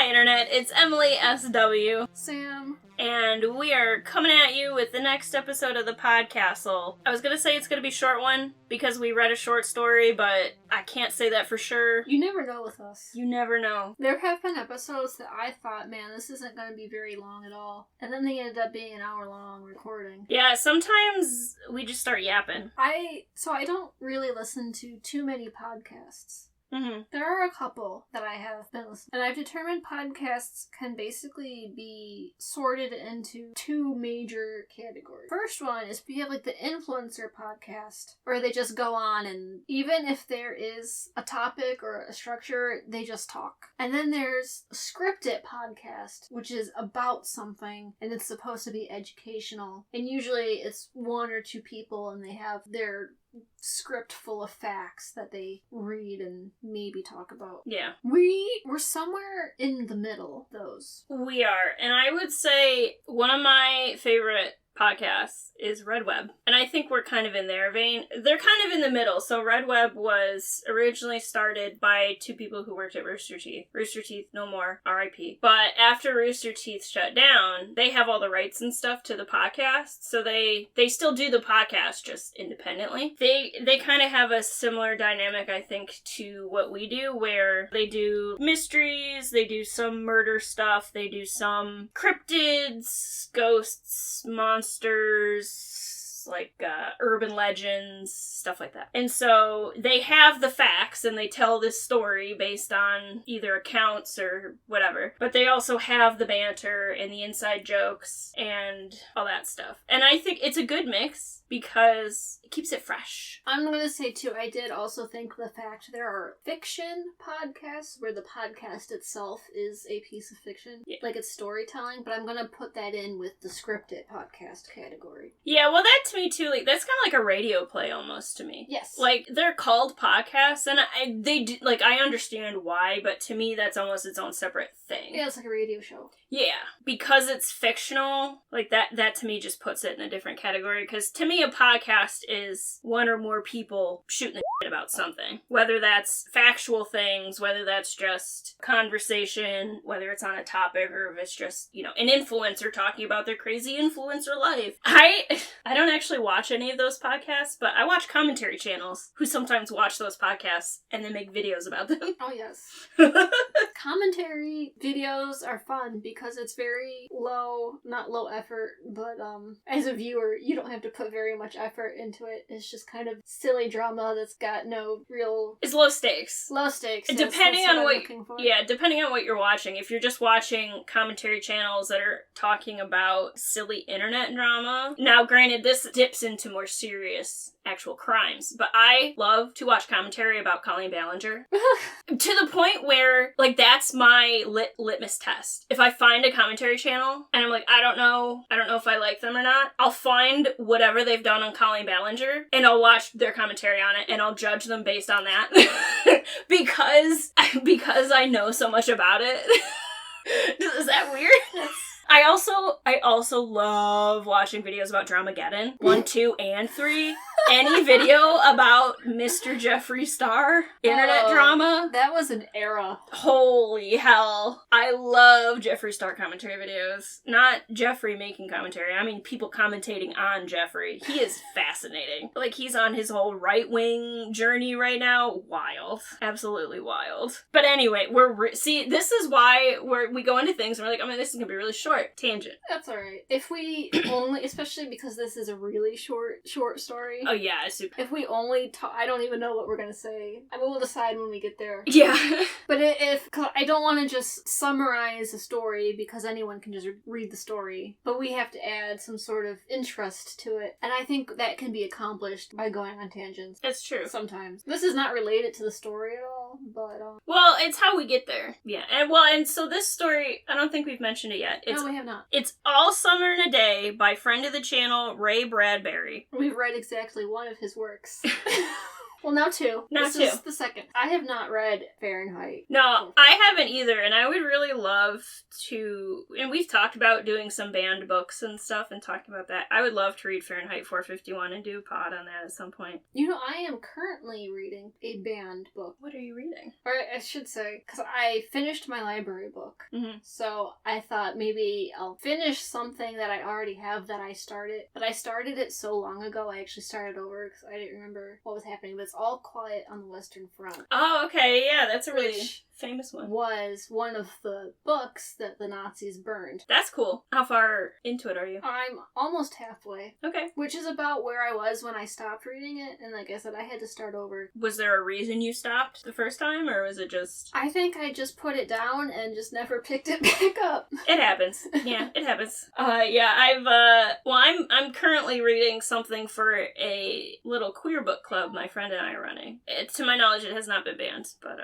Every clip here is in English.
Internet, it's Emily SW. Sam. And we are coming at you with the next episode of the Podcastle. I was gonna say it's gonna be a short one, because we read a short story, but I can't say that for sure. You never know with us. You never know. There have been episodes that I thought, man, this isn't gonna be very long at all. And then they ended up being an hour-long recording. Yeah, sometimes we just start yapping. I don't really listen to too many podcasts. Mm-hmm. There are a couple that I have been listening, and I've determined podcasts can basically be sorted into two major categories. First one is we have like the influencer podcast, where they just go on and even if there is a topic or a structure, they just talk. And then there's a scripted podcast, which is about something and it's supposed to be educational. And usually it's one or two people and they have their script full of facts that they read and maybe talk about. Yeah. We're somewhere in the middle, those. We are. And I would say one of my favorite podcasts is Red Web. And I think we're kind of in their vein. They're kind of in the middle. So Red Web was originally started by two people who worked at Rooster Teeth. Rooster Teeth, no more. R.I.P. But after Rooster Teeth shut down, they have all the rights and stuff to the podcast. So they still do the podcast just independently. They kind of have a similar dynamic, I think, to what we do, where they do mysteries, they do some murder stuff, they do some cryptids, ghosts, monsters, like urban legends, stuff like that. And so they have the facts and they tell this story based on either accounts or whatever. But they also have the banter and the inside jokes and all that stuff. And I think it's a good mix because it keeps it fresh. I'm going to say, too, I did also think the fact there are fiction podcasts where the podcast itself is a piece of fiction. Yeah. Like it's storytelling, but I'm going to put that in with the scripted podcast category. Yeah, well, that to me, too, like that's kind of like a radio play almost to me. Yes. Like, they're called podcasts, and I understand why, but to me, that's almost its own separate thing. Yeah, it's like a radio show. Yeah, because it's fictional, like that to me just puts it in a different category, because to me a podcast is one or more people shooting the shit about something. Whether that's factual things, whether that's just conversation, whether it's on a topic, or if it's just, an influencer talking about their crazy influencer life. I don't actually watch any of those podcasts, but I watch commentary channels who sometimes watch those podcasts and then make videos about them. Oh, yes. Commentary videos are fun because it's very not low effort, but as a viewer, you don't have to put very much effort into it. It's just kind of silly drama that's got no real... It's low stakes. Low stakes. Depending on what you're watching. If you're just watching commentary channels that are talking about silly internet drama. Now, granted, this dips into more serious actual crimes, but I love to watch commentary about Colleen Ballinger to the point where, like, that's my litmus test. If I find a commentary channel and I'm like, I don't know if I like them or not, I'll find whatever they've done on Colleen Ballinger and I'll watch their commentary on it and I'll judge them based on that because I know so much about it. Is that weird? I also love watching videos about Dramageddon 1, 2, and 3. Any video about Mr. Jeffree Star internet drama. That was an era. Holy hell. I love Jeffree Star commentary videos. Not Jeffree making commentary. I mean people commentating on Jeffree. He is fascinating. Like he's on his whole right-wing journey right now. Wild. Absolutely wild. But anyway, this is why we go into things and we're like, this is going to be really short. Tangent. That's alright. If we only, especially because this is a really short story. Oh yeah, it's super. If we only talk, I don't even know what we're gonna say. I mean, we'll decide when we get there. Yeah. But cause I don't want to just summarize a story because anyone can just read the story. But we have to add some sort of interest to it. And I think that can be accomplished by going on tangents. That's true. Sometimes. This is not related to the story at all, but... Well, it's how we get there. Yeah. And so this story, I don't think we've mentioned it yet. No, we have not. It's All Summer in a Day by friend of the channel, Ray Bradbury. We've read exactly one of his works. Well, now 2. Now this 2. is the second. I have not read Fahrenheit. No, I haven't either, and I would really love to, and we've talked about doing some banned books and stuff and talking about that. I would love to read Fahrenheit 451 and do a pod on that at some point. You know, I am currently reading a banned book. What are you reading? Or I should say, because I finished my library book. Mm-hmm. So I thought maybe I'll finish something that I already have that I started. But I started it so long ago, I actually started over because I didn't remember what was happening. But it's All Quiet on the Western Front. Oh, okay, yeah, that's a really famous one. Was one of the books that the Nazis burned. That's cool. How far into it are you? I'm almost halfway. Okay. Which is about where I was when I stopped reading it, and like I said, I had to start over. Was there a reason you stopped the first time, or was it just... I think I just put it down and just never picked it back up. It happens. Yeah, it happens. I'm currently reading something for a little queer book club my friend and I are running. To my knowledge, it has not been banned, but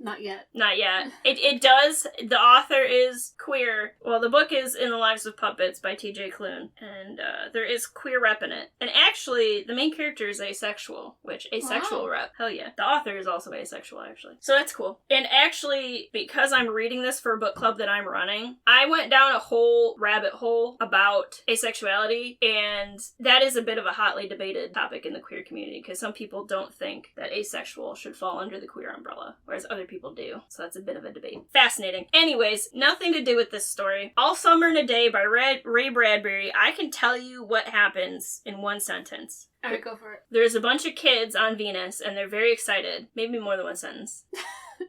Not yet. Not yet. It does. The author is queer. Well, the book is In the Lives of Puppets by T.J. Klune, and there is queer rep in it. And actually, the main character is asexual, which asexual rep. Hell yeah. The author is also asexual, actually. So that's cool. And actually, because I'm reading this for a book club that I'm running, I went down a whole rabbit hole about asexuality, and that is a bit of a hotly debated topic in the queer community, because some people don't think that asexual should fall under the queer umbrella, whereas other people do. So that's a bit of a debate. Fascinating. Anyways, nothing to do with this story. All Summer in a Day by Ray Bradbury. I can tell you what happens in one sentence. Alright, go for it. There's a bunch of kids on Venus, and they're very excited. Maybe more than one sentence.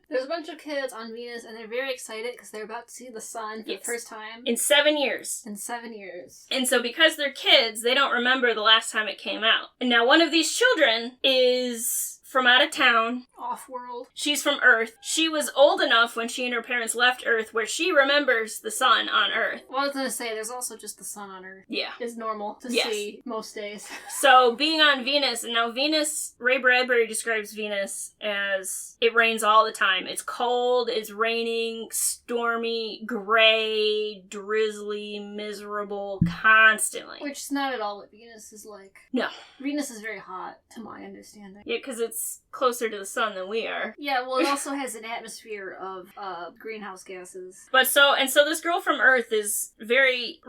There's a bunch of kids on Venus, and they're very excited because they're about to see the sun for the first time. In 7 years. In 7 years. And so because they're kids, they don't remember the last time it came out. And now one of these children is from out of town. Off-world. She's from Earth. She was old enough when she and her parents left Earth where she remembers the sun on Earth. Well, I was gonna say, there's also just the sun on Earth. Yeah. It's normal to see most days. So, being on Venus, and now Venus, Ray Bradbury describes Venus as it rains all the time. It's cold, it's raining, stormy, gray, drizzly, miserable, constantly. Which is not at all what Venus is like. No. Venus is very hot, to my understanding. Yeah, because it's closer to the sun than we are. Yeah, well, it also has an atmosphere of greenhouse gases. But so this girl from Earth is really,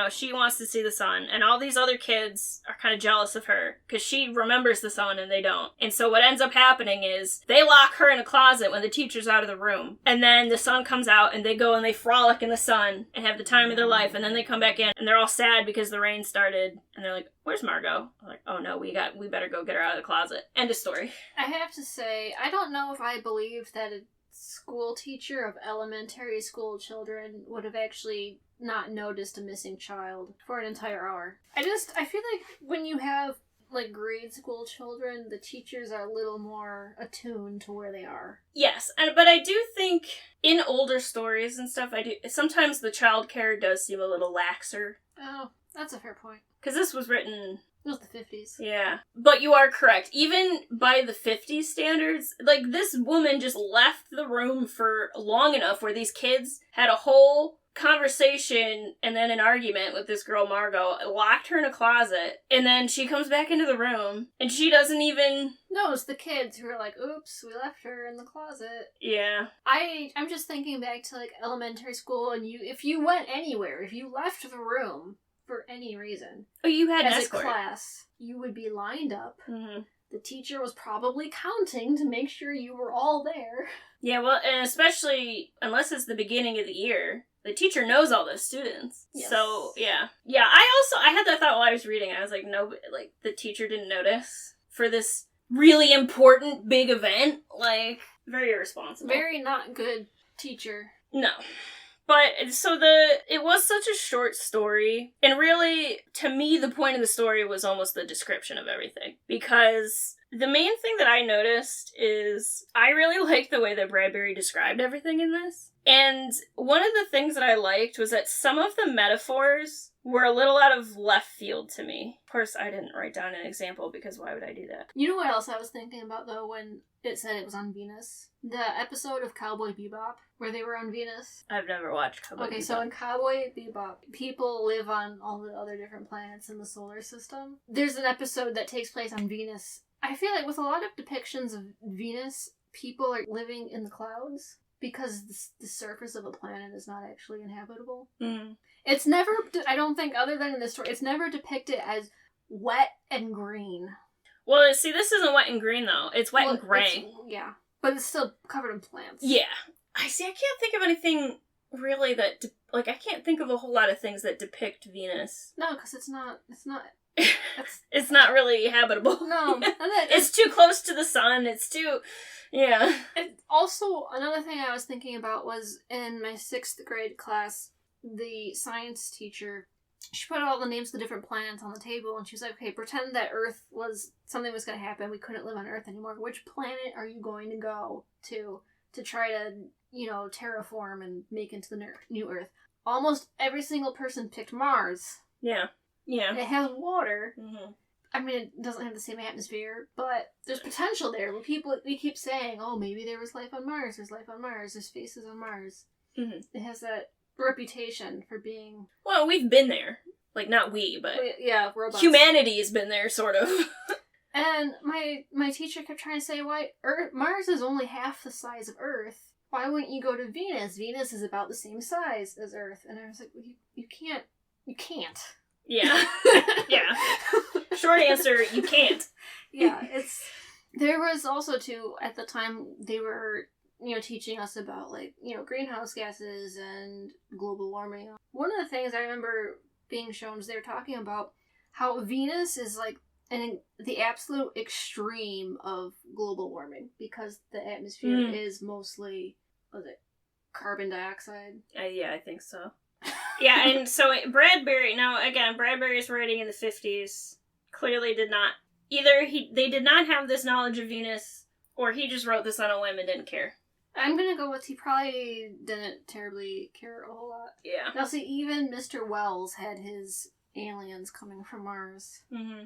she wants to see the sun, and all these other kids are kind of jealous of her, because she remembers the sun and they don't. And so what ends up happening is, they lock her in a closet when the teacher's out of the room, and then the sun comes out, and they go and they frolic in the sun, and have the time of their life, and then they come back in, and they're all sad because the rain started, and they're like, where's Margot? I'm like, oh no, we better go get her out of the closet. End of story. I have to say, I don't know if I believe that a school teacher of elementary school children would have actually not noticed a missing child for an entire hour. I feel like when you have like grade school children, the teachers are a little more attuned to where they are. Yes, but I do think in older stories and stuff, sometimes the child care does seem a little laxer. Oh, that's a fair point. Because this was written... It was the 50s. Yeah. But you are correct. Even by the 50s standards, like, this woman just left the room for long enough where these kids had a whole conversation and then an argument with this girl Margot, locked her in a closet, and then she comes back into the room, and she doesn't even... No, it's the kids who are like, oops, we left her in the closet. Yeah. I'm just thinking back to, like, elementary school, and if you went anywhere, if you left the room for any reason. Oh, you had an as escort. A class, you would be lined up. Mm-hmm. The teacher was probably counting to make sure you were all there. Yeah, well, and especially, unless it's the beginning of the year, the teacher knows all the students. Yes. So, yeah. Yeah, I had that thought while I was reading. I was like, no, like, the teacher didn't notice for this really important big event. Like, very irresponsible. Very not good teacher. No. But, so it was such a short story, and really, to me, the point of the story was almost the description of everything. Because the main thing that I noticed is, I really liked the way that Bradbury described everything in this. And one of the things that I liked was that some of the metaphors were a little out of left field to me. Of course, I didn't write down an example, because why would I do that? You know what else I was thinking about, though, when it said it was on Venus? The episode of Cowboy Bebop, where they were on Venus. I've never watched Cowboy Bebop. Okay, so in Cowboy Bebop, people live on all the other different planets in the solar system. There's an episode that takes place on Venus. I feel like with a lot of depictions of Venus, people are living in the clouds because the surface of a planet is not actually inhabitable. Mm. It's never, I don't think, other than in this story, it's never depicted as wet and green. Well, see, this isn't wet and green, though. It's wet and gray. Yeah, but it's still covered in plants. Yeah. I can't think of anything really that, I can't think of a whole lot of things that depict Venus. No, because it's not it's not really habitable. No. It's too close to the sun. It's too, yeah. And also, another thing I was thinking about was in my 6th grade class, the science teacher, she put all the names of the different planets on the table, and she was like, okay, pretend that something was going to happen. We couldn't live on Earth anymore. Which planet are you going to go to try to, terraform and make into the new Earth? Almost every single person picked Mars. Yeah. Yeah. It has water. Mm-hmm. I mean, it doesn't have the same atmosphere, but there's potential there. We keep saying, oh, maybe there was life on Mars. There's life on Mars. There's faces on Mars. Mm-hmm. It has that reputation for being... Well, we've been there. Not we, but... Yeah, robots. Humanity has been there, sort of. And my teacher kept trying to say, why Mars is only half the size of Earth. Why wouldn't you go to Venus? Venus is about the same size as Earth. And I was like, well, you can't. Yeah. Yeah. Short answer, you can't. Yeah, there was also, too, at the time, they were, teaching us about, greenhouse gases and global warming. One of the things I remember being shown is they were talking about how Venus is, the absolute extreme of global warming because the atmosphere is mostly, carbon dioxide? Yeah, I think so. Yeah, and so Bradbury, now again, Bradbury's writing in the 50s, clearly did not, they did not have this knowledge of Venus, or he just wrote this on a whim and didn't care. I'm gonna go with he probably didn't terribly care a whole lot. Yeah. Now see, even Mr. Wells had his aliens coming from Mars. Mm-hmm.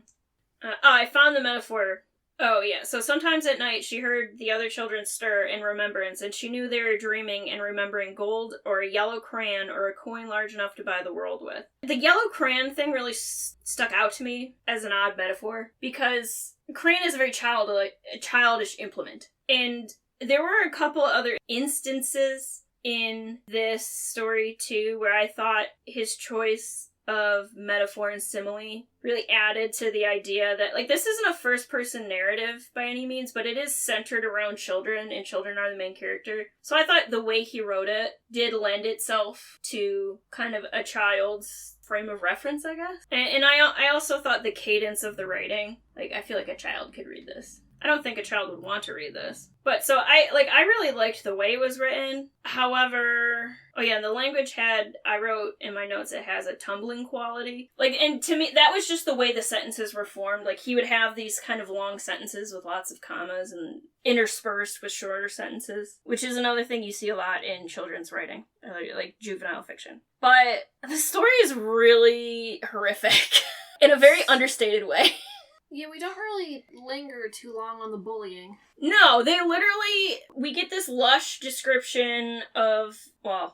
I found the metaphor. Oh, yeah. So sometimes at night she heard the other children stir in remembrance, and she knew they were dreaming and remembering gold or a yellow crayon or a coin large enough to buy the world with. The yellow crayon thing really stuck out to me as an odd metaphor, because crayon is a very childish implement. And there were a couple other instances in this story, too, where I thought his choice of metaphor and simile really added to the idea that, this isn't a first-person narrative by any means, but it is centered around children, and children are the main character. So I thought the way he wrote it did lend itself to kind of a child's frame of reference, I guess. And I also thought the cadence of the writing, I feel like a child could read this. I don't think a child would want to read this. But so I really liked the way it was written. However, the language I wrote in my notes, it has a tumbling quality. And to me, that was just the way the sentences were formed. He would have these kind of long sentences with lots of commas and interspersed with shorter sentences, which is another thing you see a lot in children's writing, juvenile fiction. But the story is really horrific in a very understated way. Yeah, we don't really linger too long on the bullying. No, we get this lush description of,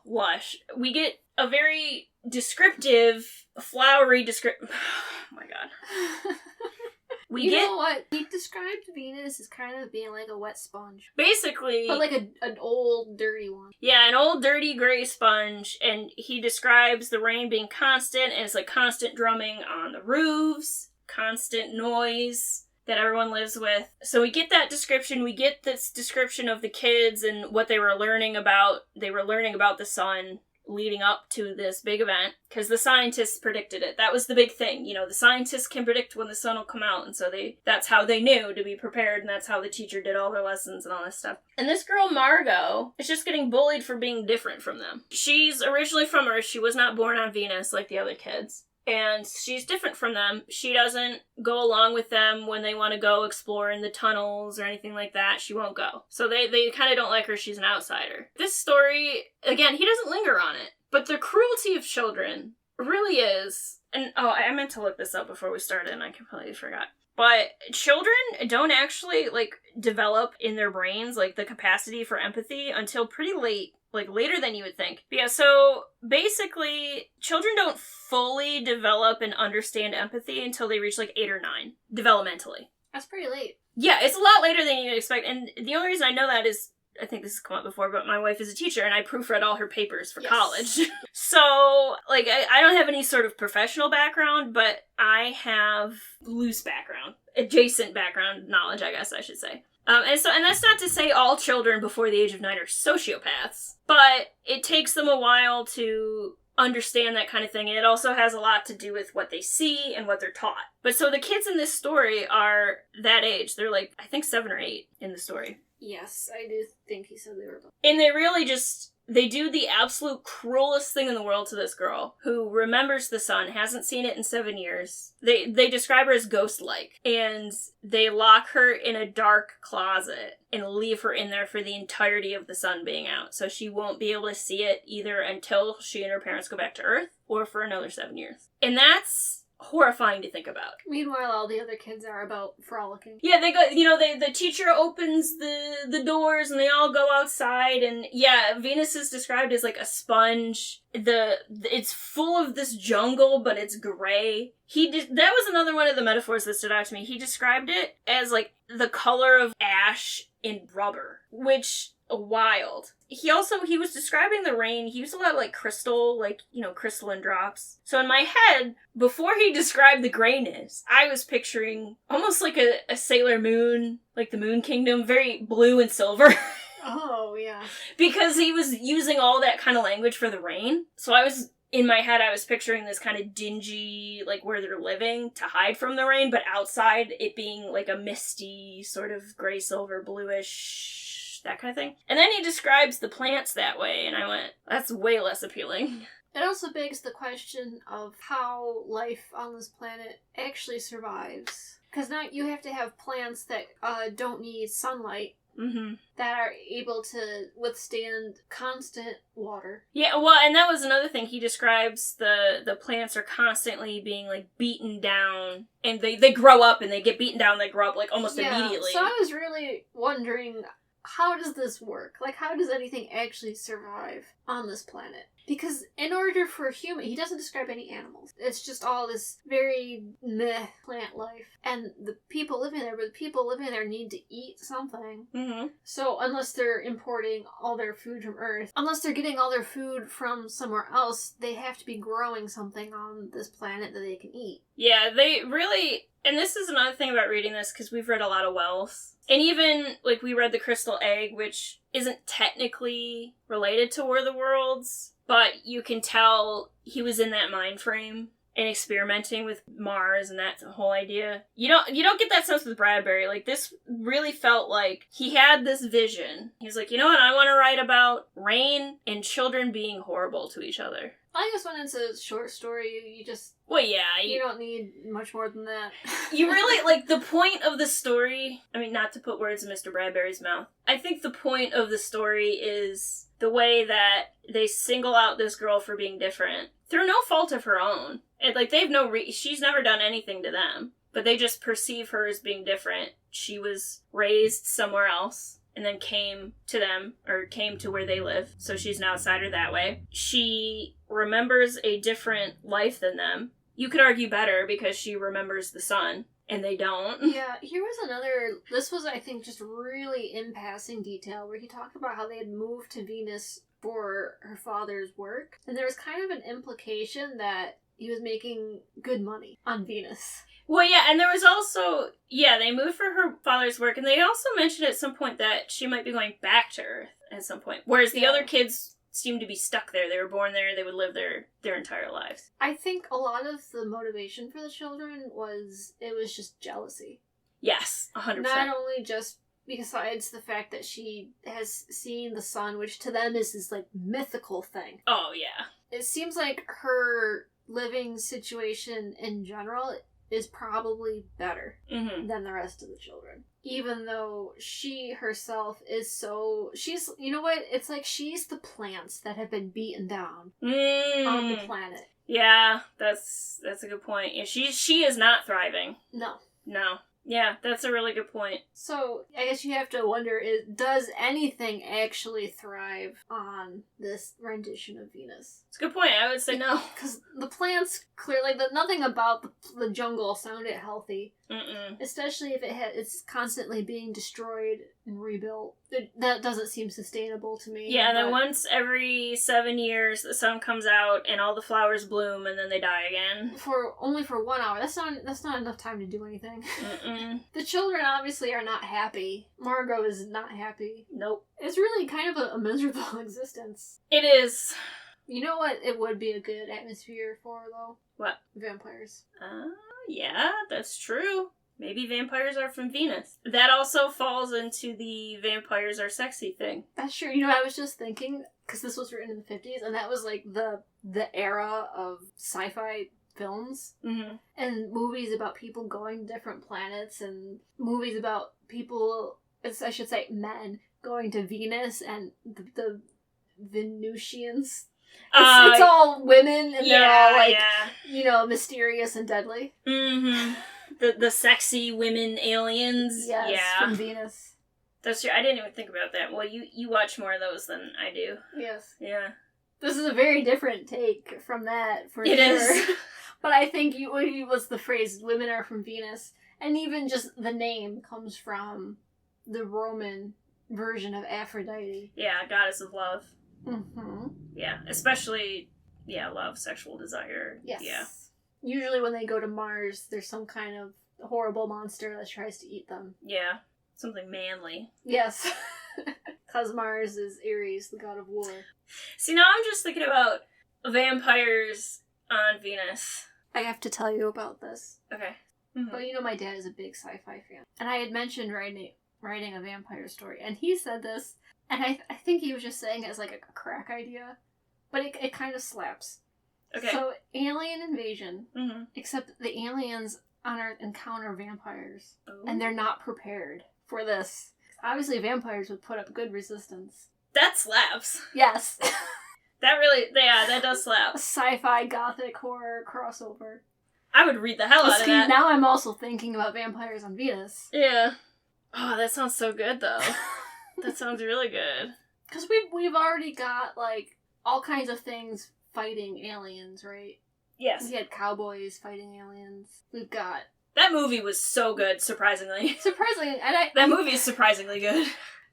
lush. We get a very descriptive, flowery description. Oh my god. You know what? He described Venus as kind of being like a wet sponge. Basically. But an old, dirty one. Yeah, an old, dirty, gray sponge, and he describes the rain being constant, and it's constant drumming on the roofs. Constant noise that everyone lives with. So we get that description. We get this description of the kids and what they were learning about. They were learning about the sun leading up to this big event because the scientists predicted it. That was the big thing. The scientists can predict when the sun will come out, and so that's how they knew to be prepared, and that's how the teacher did all their lessons and all this stuff. And this girl, Margot, is just getting bullied for being different from them. She's originally from Earth. She was not born on Venus like the other kids. And she's different from them. She doesn't go along with them when they want to go explore in the tunnels or anything like that. She won't go. So they kind of don't like her. She's an outsider. This story, again, he doesn't linger on it. But the cruelty of children really is... And, I meant to look this up before we started, and I completely forgot. But children don't actually, develop in their brains, the capacity for empathy until pretty late. Later than you would think. Yeah, so basically, children don't fully develop and understand empathy until they reach 8 or 9, developmentally. That's pretty late. Yeah, it's a lot later than you'd expect, and the only reason I know that is, I think this has come up before, but my wife is a teacher, and I proofread all her papers for college. So, like, I don't have any sort of professional background, but I have loose background. Adjacent background knowledge, I guess I should say. And that's not to say all children before the age of 9 are sociopaths, but it takes them a while to understand that kind of thing, and it also has a lot to do with what they see and what they're taught. But so the kids in this story are that age. They're like, I think 7 or 8 in the story. Yes, I do think he said they were. And they really they do the absolute cruelest thing in the world to this girl, who remembers the son, hasn't seen it in 7 years. They describe her as ghost-like, and they lock her in a dark closet and leave her in there for the entirety of the sun being out. So she won't be able to see it either until she and her parents go back to Earth, or for another 7 years. And that's horrifying to think about. Meanwhile, all the other kids are about frolicking. Yeah, they go, the teacher opens the doors and they all go outside, and yeah, Venus is described as like a sponge. It's full of this jungle, but it's gray. That was another one of the metaphors that stood out to me. He described it as like the color of ash in rubber, which wild. He was describing the rain. He used a lot of like crystal, crystalline drops. So in my head, before he described the grayness, I was picturing almost like a Sailor Moon, like the Moon Kingdom, very blue and silver. Oh, yeah. Because he was using all that kind of language for the rain. So in my head, I was picturing this kind of dingy, like where they're living to hide from the rain, but outside it being like a misty, sort of gray, silver, bluish, that kind of thing. And then he describes the plants that way, and I went, that's way less appealing. It also begs the question of how life on this planet actually survives. Because now you have to have plants that don't need sunlight. Mm-hmm. That are able to withstand constant water. Yeah, well, and that was another thing. He describes the plants are constantly being, like, beaten down, and they grow up, and they get beaten down, they grow up, like, almost immediately. So I was really wondering, how does this work? Like, how does anything actually survive on this planet? Because in order for a human, he doesn't describe any animals. It's just all this very meh plant life. And the people living there need to eat something. Mm-hmm. So unless they're importing all their food from Earth, unless they're getting all their food from somewhere else, they have to be growing something on this planet that they can eat. Yeah, they really... And this is another thing about reading this, because we've read a lot of Wells. And even, like, we read The Crystal Egg, which isn't technically related to War of the Worlds, but you can tell he was in that mind frame and experimenting with Mars and that whole idea. You don't get that sense with Bradbury. Like, this really felt like he had this vision. He's like, you know what, I want to write about rain and children being horrible to each other. I guess when it's a short story, you just... Well, yeah. You don't need much more than that. You really, like, the point of the story... I mean, not to put words in Mr. Bradbury's mouth. I think the point of the story is the way that they single out this girl for being different through no fault of her own. Like, they've she's never done anything to them, but they just perceive her as being different. She was raised somewhere else and then came to where they live, so she's an outsider that way. She remembers a different life than them. You could argue better because she remembers the sun, and they don't. Yeah, this was, I think, just really in passing detail, where he talked about how they had moved to Venus for her father's work, and there was kind of an implication that he was making good money on Venus. Well, yeah, and there was also, they moved for her father's work, and they also mentioned at some point that she might be going back to Earth at some point, whereas the other kids seemed to be stuck there. They were born there, they would live there their entire lives. I think a lot of the motivation for the children was just jealousy. Yes, 100%. Not only just besides the fact that she has seen the sun, which to them is this, like, mythical thing. Oh, yeah. It seems like her living situation in general is probably better than the rest of the children. Even though she herself is you know what? It's like she's the plants that have been beaten down on the planet. Yeah, that's a good point. Yeah, she is not thriving. No. Yeah, that's a really good point. So, I guess you have to wonder, does anything actually thrive on this rendition of Venus? It's a good point. I would say no. Because the plants, clearly, nothing about the jungle sounded healthy. Mm-mm. Especially if it's constantly being destroyed and rebuilt. That doesn't seem sustainable to me. Yeah, and then once every 7 years, the sun comes out and all the flowers bloom, and then they die again. Only for 1 hour. That's not enough time to do anything. Mm-mm. The children obviously are not happy. Margot is not happy. Nope. It's really kind of a miserable existence. It is. You know what it would be a good atmosphere for, though? What? Vampires. Yeah, that's true. Maybe vampires are from Venus. That also falls into the vampires are sexy thing. That's true. You know, I was just thinking, because this was written in the 50s, and that was like the era of sci-fi films. Mm-hmm. And movies about people going to different planets, and movies about people, I should say men, going to Venus, and the Venusians. It's all women, and they're all, like, you know, mysterious and deadly. Mm-hmm. The sexy women aliens. Yes, yeah. from Venus. That's true. I didn't even think about that. Well, you watch more of those than I do. Yes. Yeah. This is a very different take from that, for It sure. is. But I think was the phrase, women are from Venus. And even just the name comes from the Roman version of Aphrodite. Yeah, goddess of love. Mm-hmm. Yeah, especially, love, sexual desire. Yes. Yeah. Usually when they go to Mars, there's some kind of horrible monster that tries to eat them. Yeah. Something manly. Yes. Because Mars is Ares, the god of war. See, now I'm just thinking about vampires on Venus. I have to tell you about this. Okay. Mm-hmm. But you know my dad is a big sci-fi fan. And I had mentioned writing a vampire story. And he said this, and I think he was just saying it as like a crack idea. But it kind of slaps. Okay. So, alien invasion, mm-hmm. except the aliens on Earth encounter vampires. Ooh. And they're not prepared for this. Obviously, vampires would put up good resistance. That slaps. Yes. That does slap. A sci-fi gothic horror crossover. I would read the hell out of that. Now I'm also thinking about vampires on Venus. Yeah. Oh, that sounds so good, though. That sounds really good. Because we've already got, like, all kinds of things fighting aliens, right? Yes. We had cowboys fighting aliens. We've got... That movie was so good, surprisingly. Surprisingly, and That movie is surprisingly good.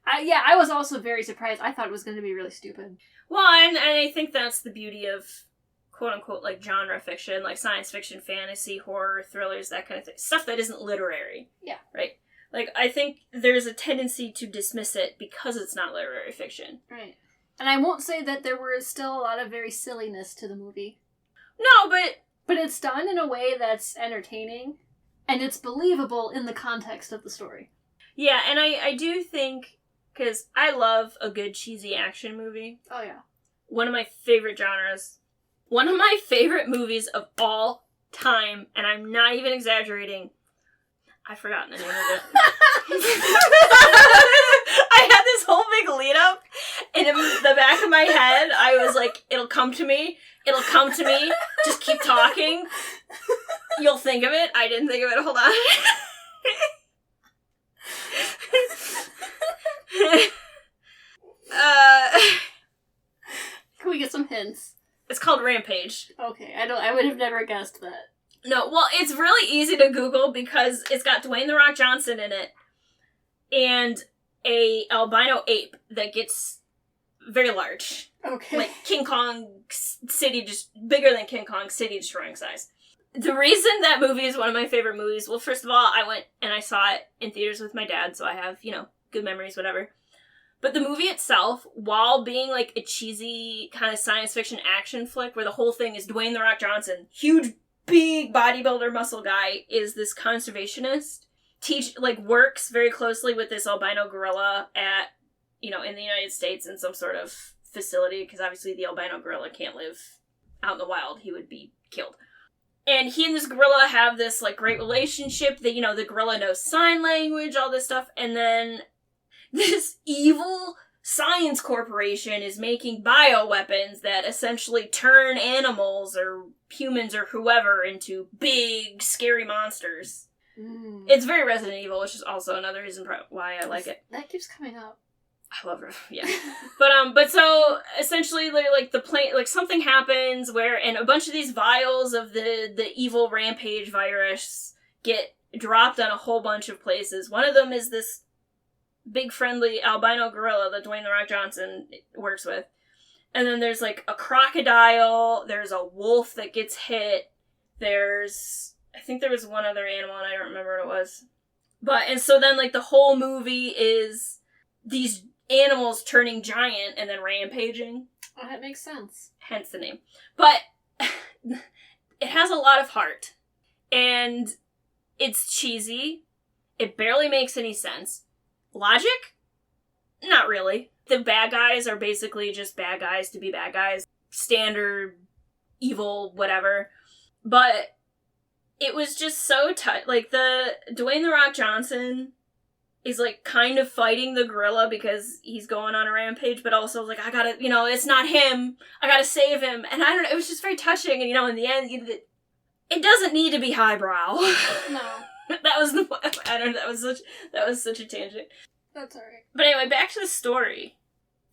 I was also very surprised. I thought it was going to be really stupid. Well, and I think that's the beauty of quote-unquote, like, genre fiction, like science fiction, fantasy, horror, thrillers, that kind of thing. Stuff that isn't literary. Yeah. Right? Like, I think there's a tendency to dismiss it because it's not literary fiction. Right. And I won't say that there was still a lot of very silliness to the movie. No, But it's done in a way that's entertaining, and it's believable in the context of the story. Yeah, and I do think, because I love a good cheesy action movie. Oh, yeah. One of my favorite genres. One of my favorite movies of all time, and I'm not even exaggerating. I've forgotten the name of it. I had this whole big lead up, and in the back of my head, I was like, it'll come to me. It'll come to me. Just keep talking. You'll think of it. I didn't think of it. Hold on. Can we get some hints? It's called Rampage. Okay, I would have never guessed that. No, well, it's really easy to Google because it's got Dwayne "The Rock" Johnson in it, and a albino ape that gets very large. Okay. Like King Kong City, just bigger than King Kong City, destroying size. The reason that movie is one of my favorite movies, well, first of all, I went and I saw it in theaters with my dad, so I have, good memories, whatever. But the movie itself, while being like a cheesy kind of science fiction action flick where the whole thing is Dwayne "The Rock" Johnson, huge, big bodybuilder muscle guy, is this conservationist, works very closely with this albino gorilla at, in the United States in some sort of facility, because obviously the albino gorilla can't live out in the wild. He would be killed. And he and this gorilla have this, great relationship. The gorilla knows sign language, all this stuff. And then this evil science corporation is making bioweapons that essentially turn animals or humans or whoever into big, scary monsters. Mm. It's very Resident Evil, which is also another reason why I like it. That keeps coming up. I love her, yeah. But so, essentially, the plane, something happens and a bunch of these vials of the evil rampage virus get dropped on a whole bunch of places. One of them is this big friendly albino gorilla that Dwayne "The Rock" Johnson works with. And then there's, like, a crocodile, there's a wolf that gets hit, I think there was one other animal, and I don't remember what it was. And so then, like, the whole movie is these animals turning giant and then rampaging. Oh, that makes sense. Hence the name. But it has a lot of heart. And it's cheesy. It barely makes any sense. Logic? Not really. The bad guys are basically just bad guys to be bad guys. Standard, evil, whatever. But it was just so like, the Dwayne "The Rock" Johnson is, like, kind of fighting the gorilla because he's going on a rampage, but also, like, I gotta, it's not him. I gotta save him. And I don't know, it was just very touching. And, in the end, it doesn't need to be highbrow. No. That was the point. I don't know, that was such a tangent. That's alright. But anyway, back to the story.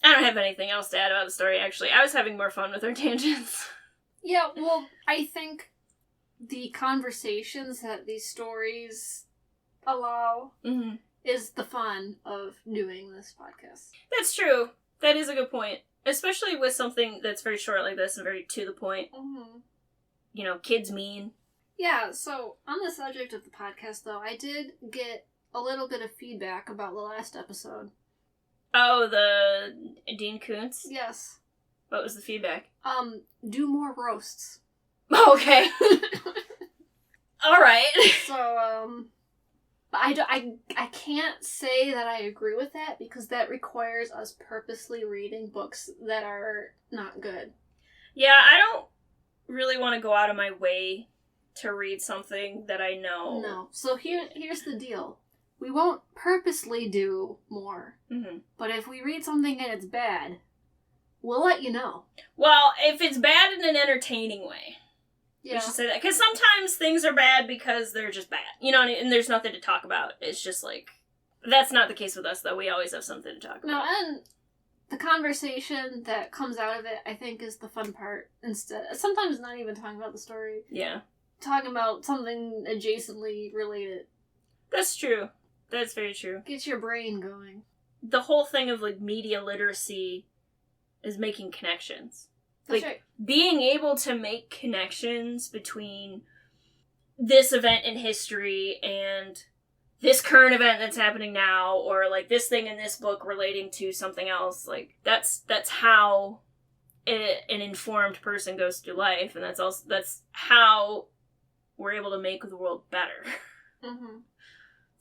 I don't have anything else to add about the story, actually. I was having more fun with our tangents. Yeah, well, I think the conversations that these stories allow is the fun of doing this podcast. That's true. That is a good point. Especially with something that's very short like this and very to the point. Kids mean. Yeah, so on the subject of the podcast, though, I did get a little bit of feedback about the last episode. Oh, the Dean Koontz? Yes. What was the feedback? Do more roasts. Okay. Alright. So, I can't say that I agree with that because that requires us purposely reading books that are not good. Yeah, I don't really want to go out of my way to read something that I know. No. So here's the deal. We won't purposely do more. But if we read something and it's bad, we'll let you know. Well, if it's bad in an entertaining way. Yeah. We should say that. Because sometimes things are bad because they're just bad. And there's nothing to talk about. It's just like... That's not the case with us, though. We always have something to talk about. No, and the conversation that comes out of it, I think, is the fun part. Instead, sometimes not even talking about the story. Yeah. Talking about something adjacently related. That's true. That's very true. Gets your brain going. The whole thing of, like, media literacy is making connections. That's like, right. Being able to make connections between this event in history and this current event that's happening now, or, like, this thing in this book relating to something else, like, that's how an informed person goes through life, and that's how we're able to make the world better.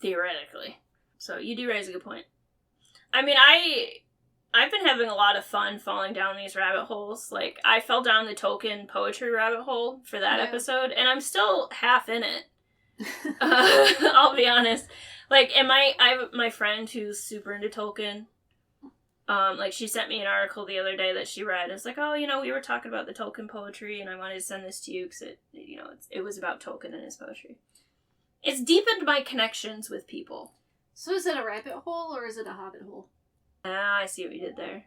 Theoretically. So you do raise a good point. I mean, I've been having a lot of fun falling down these rabbit holes. Like, I fell down the Tolkien poetry rabbit hole for that episode, and I'm still half in it. I'll be honest. Like, I have my friend who's super into Tolkien. Like, she sent me an article the other day that she read. It's like, oh, we were talking about the Tolkien poetry, and I wanted to send this to you because it was about Tolkien and his poetry. It's deepened my connections with people. So is it a rabbit hole or is it a hobbit hole? Ah, I see what you did there.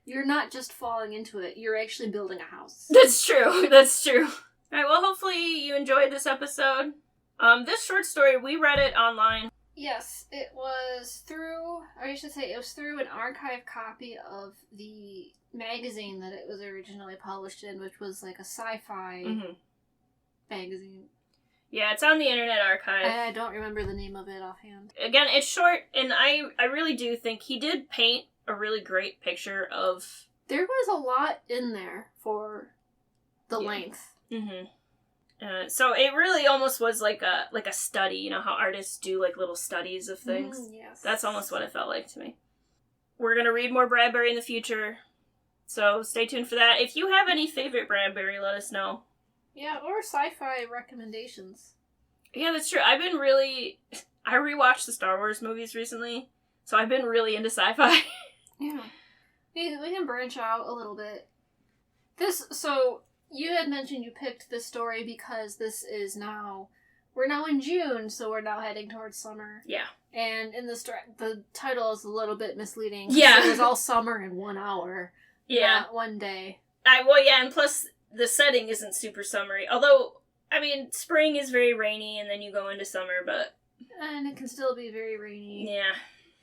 You're not just falling into it, you're actually building a house. That's true. That's true. Alright, well, hopefully you enjoyed this episode. This short story, we read it online. Yes, it was through an archive copy of the magazine that it was originally published in, which was like a sci-fi magazine. Yeah, it's on the Internet Archive. I don't remember the name of it offhand. Again, it's short, and I really do think he did paint a really great picture of... There was a lot in there for the length. So it really almost was like a study, you know how artists do like little studies of things? Yes. That's almost what it felt like to me. We're going to read more Bradbury in the future, so stay tuned for that. If you have any favorite Bradbury, let us know. Yeah, or sci-fi recommendations. Yeah, that's true. I rewatched the Star Wars movies recently, so I've been really into sci-fi. Yeah. We can branch out a little bit. So, you had mentioned you picked this story because we're now in June, so we're now heading towards summer. Yeah. And in the title is a little bit misleading. Yeah. It was all summer in 1 hour. Yeah. Not one day. And plus... the setting isn't super summery. Although, I mean, spring is very rainy, and then you go into summer, but... And it can still be very rainy. Yeah.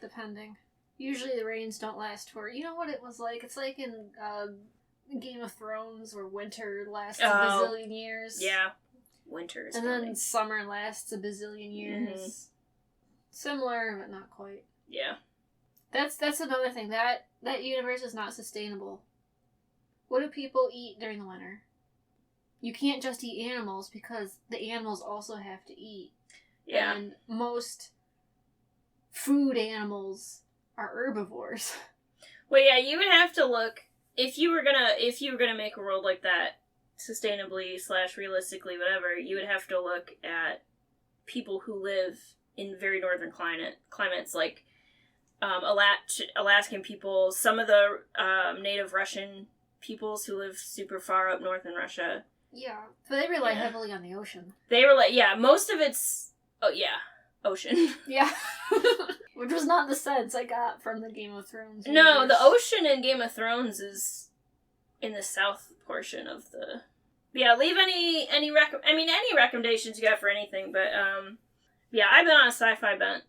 Depending. Usually the rains don't last for... You know what it was like? It's like in Game of Thrones, where winter lasts a bazillion years. Yeah. Winter is And coming. then summer lasts a bazillion years. Mm-hmm. Similar, but not quite. Yeah. That's another thing. That universe is not sustainable. What do people eat during the winter? You can't just eat animals, because the animals also have to eat. Yeah. And most food animals are herbivores. Well, yeah, you would have to look... If you were gonna make a world like that, sustainably / realistically, whatever, you would have to look at people who live in very northern climates, like Alaskan people, some of the native Russian peoples who live super far up north in Russia. Yeah, but they rely heavily on the ocean. They were like, yeah, most of it's, ocean. Yeah. Which was not the sense I got from the Game of Thrones universe. No, the ocean in Game of Thrones is in the south portion of the... Yeah, leave any recommendations you got for anything, but, yeah, I've been on a sci-fi bent,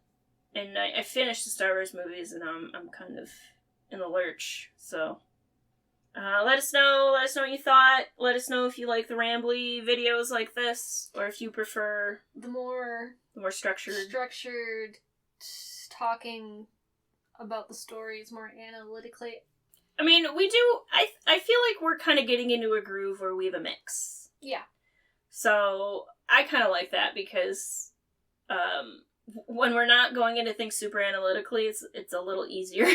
and I finished the Star Wars movies, and I'm kind of in the lurch, so... let us know what you thought. Let us know if you like the rambly videos like this, or if you prefer the more structured talking about the stories more analytically. I mean, we do... I feel like we're kind of getting into a groove where we have a mix. Yeah. So, I kind of like that, because when we're not going into things super analytically, it's a little easier.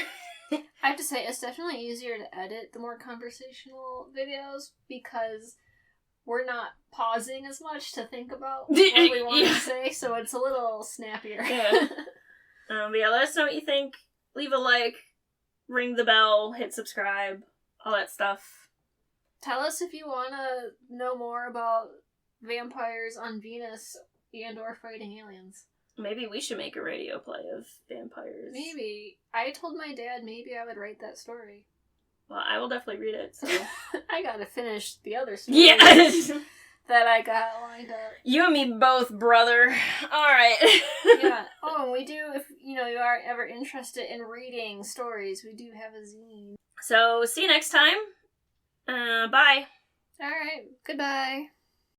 I have to say, it's definitely easier to edit the more conversational videos, because we're not pausing as much to think about what we want to say, so it's a little snappier. Yeah. But yeah, let us know what you think. Leave a like, ring the bell, hit subscribe, all that stuff. Tell us if you want to know more about vampires on Venus and or fighting aliens. Maybe we should make a radio play of vampires. Maybe. I told my dad maybe I would write that story. Well, I will definitely read it, so... I gotta finish the other story that I got lined up. You and me both, brother. Alright. Yeah. Oh, and we do, if you are ever interested in reading stories, we do have a zine. So, see you next time. Bye. Alright, goodbye.